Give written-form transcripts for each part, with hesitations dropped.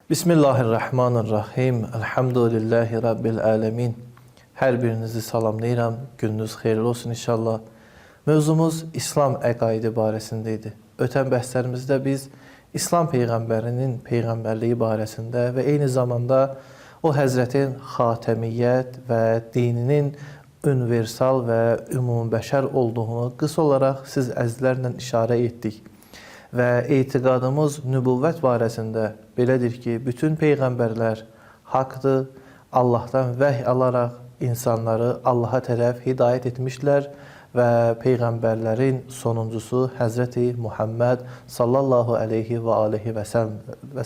Bismillahirrahmanirrahim. Elhamdülillahi Rabbil alemin. Hər birinizi salamlayıram. Gününüz xeyirli olsun inşallah. Mövzumuz İslam əqaidi barəsində idi. Ötən bəhslərimizdə biz İslam Peyğəmbərinin Peyğəmbərliyi barəsində və eyni zamanda o Həzrətin xatəmiyyət və dininin universal və ümumbəşər olduğunu qısa olaraq siz əzizlərlə işarə etdik. Və etiqadımız nübüvvət barəsində belədir ki, bütün peyğəmbərlər haqdır, Allahdan vəhy alaraq insanları Allaha tərəf hidayət etmişlər və peyğəmbərlərin sonuncusu Həzrəti Muhammed sallallahu aleyhi və aleyhi və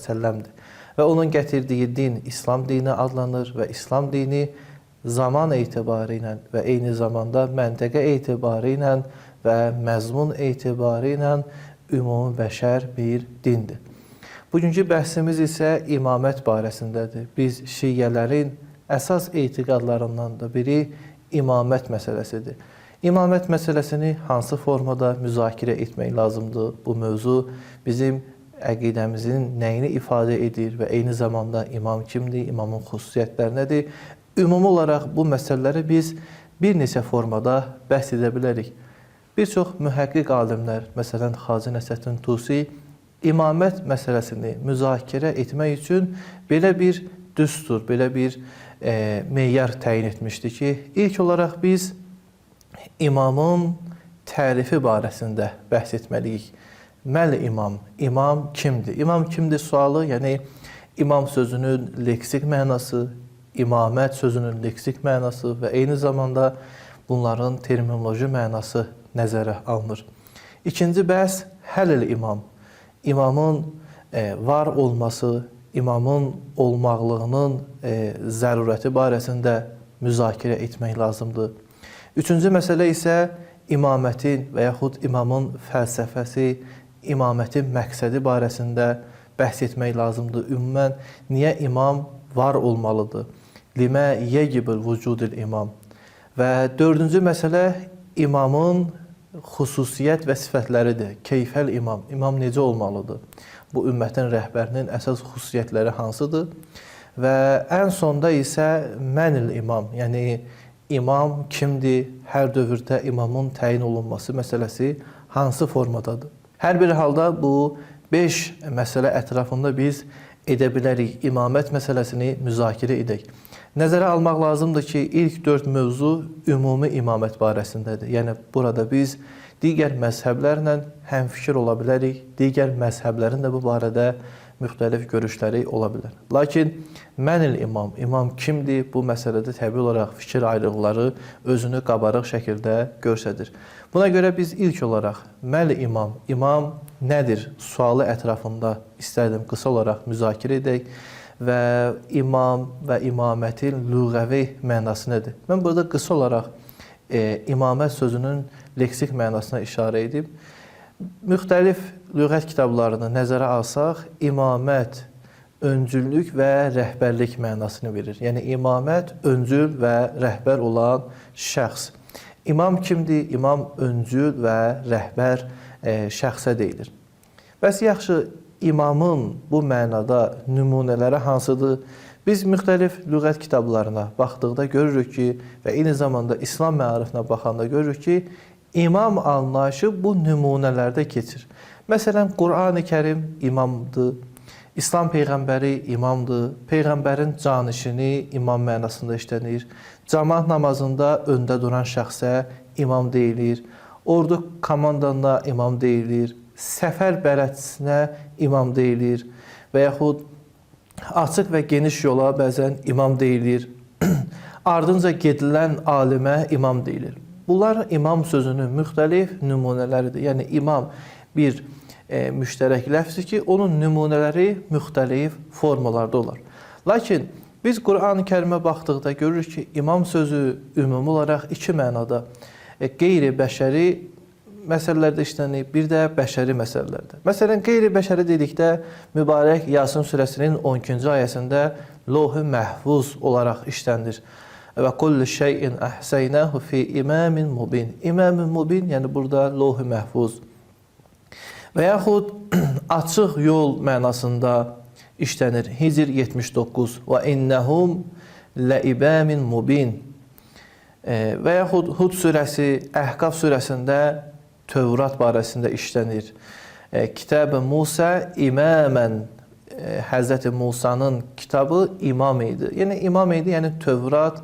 səlləmdir. Və onun gətirdiyi din İslam dini adlanır və İslam dini zaman etibarı ilə və eyni zamanda məntəqə etibarı ilə və məzmun etibarı ilə ümumi bəşər bir dindir. Bugünkü bəhsimiz isə imamət barəsindədir. Biz şiyyələrin əsas etiqadlarından da biri imamət məsələsidir. İmamət məsələsini hansı formada müzakirə etmək lazımdır? Bu mövzu bizim əqidəmizin nəyini ifadə edir və eyni zamanda imam kimdir, imamın xüsusiyyətləri nədir? Ümumi olaraq bu məsələləri biz bir neçə formada bəhs edə bilərik. Bir çox mühəqqiq alimlər, məsələn, Xacə Nəsrəddin Tusi, imamət məsələsini müzakirə etmək üçün belə bir düstur, belə bir meyar təyin etmişdi ki, ilk olaraq biz imamın tərifi barəsində bəhs etməliyik. Məl imam, imam kimdir? İmam kimdir sualı, yəni imam sözünün leksik mənası, imamət sözünün leksik mənası və eyni zamanda bunların terminoloji mənası nəzərə alınır. İkinci bəhs həlil imam. İmamın var olması, imamın olmaqlığının zərurəti barəsində müzakirə etmək lazımdır. Üçüncü məsələ isə imamətin və yaxud imamın fəlsəfəsi, imamətin məqsədi barəsində bəhs etmək lazımdır. Ümumən, niyə imam var olmalıdır? Limə yegibul vücudil imam. Və dördüncü məsələ imamın xüsusiyyət və sifətləridir. Keyfəl imam. İmam necə olmalıdır? Bu ümmətin rəhbərinin əsas xüsusiyyətləri hansıdır? Və ən sonda isə mənil imam. Yəni imam kimdir? Hər dövrdə imamın təyin olunması məsələsi hansı formadadır? Hər bir halda bu 5 məsələ ətrafında biz edə bilərik. İmamət məsələsini müzakirə edək. Nəzərə almaq lazımdır ki, ilk 4 mövzu ümumi imamət barəsindədir. Yəni, burada biz digər məzhəblərlə həmfikir ola bilərik, digər məzhəblərin də bu barədə müxtəlif görüşləri ola bilər. Lakin mənil imam, imam kimdir? Bu məsələdə təbii olaraq fikir ayrılıqları özünü qabarıq şəkildə göstərir. Buna görə biz ilk olaraq məl imam, imam nədir? Sualı ətrafında istərdim qısa olaraq müzakirə edək. Və imam və imamətin lüğəvi mənası nədir? Mən burada qısa olaraq imamət sözünün leksik mənasına işarə edib, müxtəlif lüğət kitablarını nəzərə alsaq, imamət öncüllük və rəhbərlik mənasını verir. Yəni, imamət öncül və rəhbər olan şəxs. İmam kimdir? İmam öncül və rəhbər şəxsə deyilir. Bəs yaxşı, imamın bu mənada nümunələri hansıdır? Biz müxtəlif lüğət kitablarına baxdıqda görürük ki, və eyni zamanda İslam məarifinə baxanda görürük ki, imam anlayışı bu nümunələrdə keçir. Məsələn, Qur'an-ı Kərim imamdır, İslam Peyğəmbəri imamdır, Peyğəmbərin canişini imam mənasında işlənir, cəmaət namazında öndə duran şəxsə imam deyilir, ordu komandanına imam deyilir, səfər bələdçisinə imam deyilir və yaxud açıq və geniş yola bəzən imam deyilir. Ardınca gedilən alimə imam deyilir. Bunlar imam sözünün müxtəlif nümunələridir. Yəni, imam bir müştərək ləfzdir ki, onun nümunələri müxtəlif formalarda olar. Lakin biz Qur'an-ı Kərimə baxdıqda görürük ki, imam sözü ümumi olaraq iki mənada qeyri-bəşəri məsələlərdə işlənir, bir də bəşəri məsələlərdə. Məsələn, qeyri-bəşəri dedikdə mübarək Yasin surəsinin 12-ci ayəsində Loh-u Məhfuz olaraq işlənir. Və kullu şeyin əhsəynəhu fi imamin mubin. İmamin mubin, yəni burada Loh-u Məhfuz. Və yaxud açıq yol mənasında işlənir. Hicr 79 və innəhum ləibəmin mubin və yaxud Hud surəsi, Əhqaf surəsində Tövrat barəsində işlənir. Kitab-ı Musa imamən, Həzrəti Musanın kitabı imam idi. Yəni imam idi, yəni Tövrat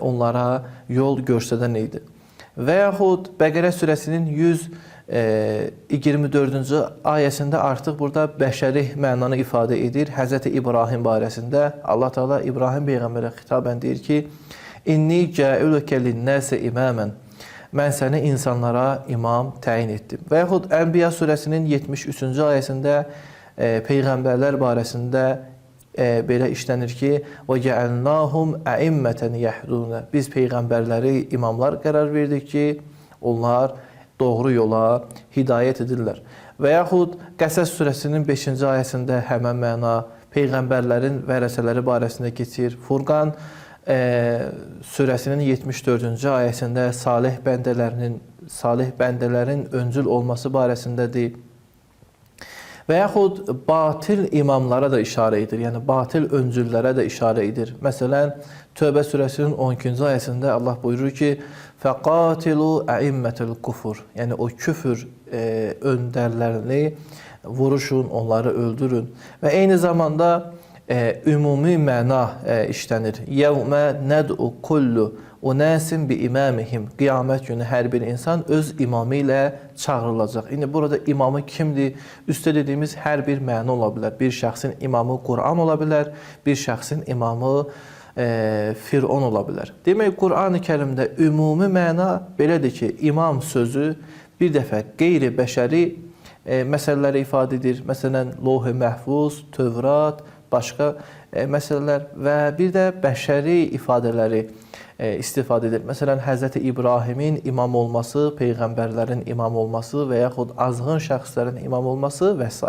onlara yol göstərən idi. Və yaxud Bəqərə surəsinin 124-cü ayəsində artıq burada bəşəri mənanı ifadə edir. Həzrəti İbrahim barəsində Allah Teala İbrahim peyğəmbərə xitabən deyir ki: "İnni cəilükə linnəsə imamən." Mən səni insanlara imam təyin etdim. Və yaxud Ənbiya surəsinin 73-cü ayəsində peyğəmbərlər barəsində belə işlənir ki: "Və cəalnahum əimmətən yahduna." Biz peyğəmbərləri imamlar qərar verdik ki, onlar doğru yola hidayət edirlər. Və yaxud Qəsəs surəsinin 5-ci ayəsində həmən məna peyğəmbərlərin vərəsələri barəsində keçir. Furqan surəsinin 74-cü ayəsində salih bəndələrin öncül olması barəsindədir. Və yaxud batil imamlara da işarə edir, yəni batil öncüllərə də işarə edir. Məsələn, Tövbə surəsinin 12-ci ayəsində Allah buyurur ki: "Fəqatilu əimmətul kufur." Yəni o küfür öndərlərini vuruşun, onları öldürün. Və eyni zamanda ümumi məna işlənir. Yevmə nəd'u kullu unasin bi imamihim. Qiyamət günü hər bir insan öz imamı ilə çağırılacaq. İndi burada imamı kimdir? Üstə dediyimiz hər bir məna ola bilər. Bir şəxsin imamı Quran ola bilər, bir şəxsin imamı Firon ola bilər. Demək, Qurani-Kərimdə ümumi məna belədir ki, imam sözü bir dəfə qeyri-bəşəri məsələləri ifadə edir. Məsələn, Loh-i Məhfuz, Tövrat, başqa məsələlər və bir də bəşəri ifadələri istifadə edir. Məsələn, Həzrəti İbrahimin imam olması, peyğəmbərlərin imam olması və yaxud azğın şəxslərin imam olması və s.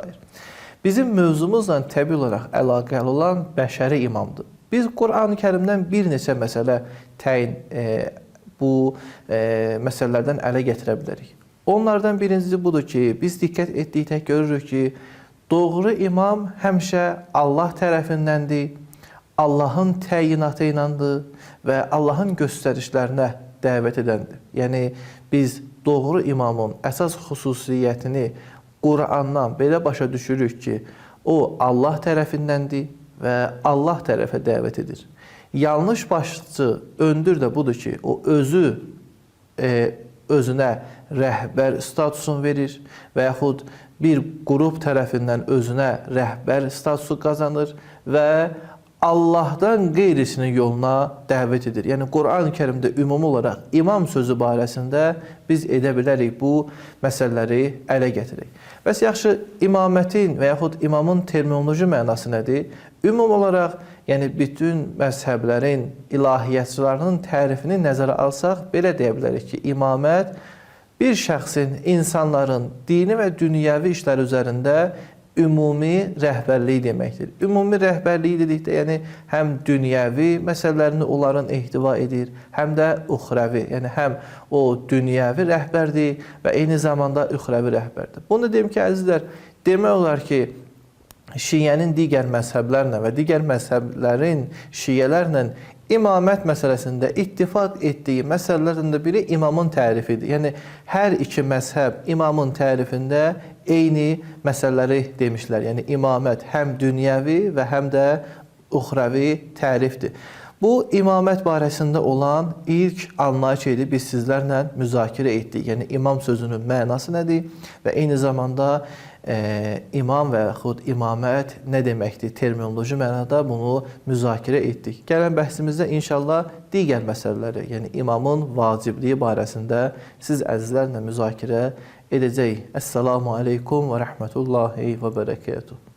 Bizim mövzumuzla təbii olaraq əlaqəli olan bəşəri imamdır. Biz Qurani-Kərimdən bir neçə məsələ təyin bu məsələlərdən ələ gətirə bilərik. Onlardan birincisi budur ki, biz diqqət etdikdə görürük ki, doğru imam həmişə Allah tərəfindəndir, Allahın təyinatı iləndir və Allahın göstərişlərinə dəvət edəndir. Yəni, biz doğru imamın əsas xüsusiyyətini Qurandan belə başa düşürük ki, o Allah tərəfindəndir və Allah tərəfə dəvət edir. Yanlış başçı, öndür də budur ki, o özünə rəhbər statusun verir və yaxud bir qrup tərəfindən özünə rəhbər statusu qazanır və Allahdan qeyrisinin yoluna dəvət edir. Yəni, Qurani-Kərimdə ümumi olaraq imam sözü barəsində biz edə bilərik, bu məsələləri ələ gətirək. Bəs yaxşı, imamətin və yaxud imamın terminoloji mənası nədir? Ümumi olaraq, yəni bütün məzhəblərin, ilahiyyatçılarının tərifini nəzərə alsaq, belə deyə bilərik ki, imamət bir şəxsin, insanların dini və dünyəvi işlər üzərində ümumi rəhbərliyi deməkdir. Ümumi rəhbərliyi dedikdə, yəni həm dünyəvi məsələlərini onların ehtiva edir, həm də uxrəvi, yəni həm o dünyəvi rəhbərdir və eyni zamanda uxrəvi rəhbərdir. Bunu deyim ki, əzizlər, demək olar ki, Şiənin digər məzhəblərlə və digər məzhəblərin şiələrlə imamət məsələsində ittifaq etdiyi məsələlərdən də biri imamın tərifidir. Yəni, hər iki məzhəb imamın tərifində eyni məsələləri demişlər. Yəni, imamət həm dünyəvi və həm də uxrəvi tərifdir. Bu, imamət barəsində olan ilk anlayış idi, biz sizlərlə müzakirə etdik. Yəni, imam sözünün mənası nədir və eyni zamanda imam və yaxud imamət nə deməkdir? Terminoloji mənada bunu müzakirə etdik. Gələn bəhsimizdə inşallah digər məsələləri, yəni imamın vacibliyi barəsində siz əzizlərlə müzakirə edəcəyik. Əssalamu aleykum və rəhmətullahi və bərəkətuhu.